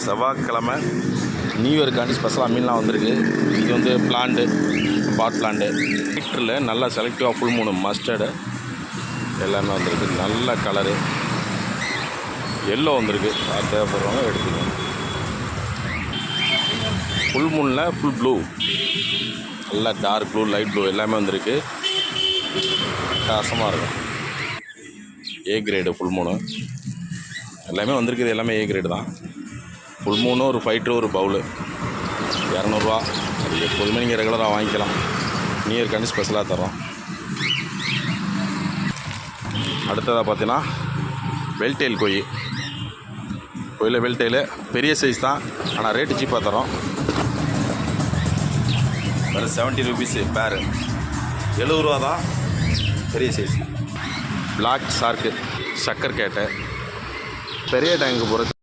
செவ்வாய்க்கிழமை நியூ இயர்க்காண்டி ஸ்பெஷலாக மீன்லாம் வந்திருக்கு. இது வந்து பிளான்டு பாட் பிளான்டு ஹீட்டரில் நல்லா செலக்டிவாக ஃபுல் மூணு மஸ்டர்டு எல்லாமே வந்திருக்கு. நல்ல கலரு எல்லோ வந்திருக்கு. தேவைப்படுறவங்க எடுத்துக்கோங்க. ஃபுல் மூணில் ஃபுல் ப்ளூ, நல்லா டார்க் ப்ளூ, லைட் ப்ளூ எல்லாமே வந்திருக்கு. பிரகாசமாக இருக்கும். ஏ கிரேடு ஃபுல் மூணு எல்லாமே வந்திருக்குது. எல்லாமே ஏ கிரேடு தான். ஃபுல் மூணு ஒரு ஃபைட்ரு ஒரு பவுலு 200 அது எப்போதுமே நீங்கள் ரெகுலராக வாங்கிக்கலாம். நியூ இயர்க்காண்டி ஸ்பெஷலாக தரோம். அடுத்ததாக பார்த்தீங்கன்னா வெல்டெயில் கோயிலில் வெல்டெயிலு பெரிய சைஸ் தான், ஆனால் ரேட்டு சீப்பாக தரோம். வெறும் 70 ரூபீஸு பேரு, 70 ரூபா தான் பெரிய சைஸ். பிளாக் ஷார்க்கு சக்கர் கேட்டை பெரிய டேங்கு போகிற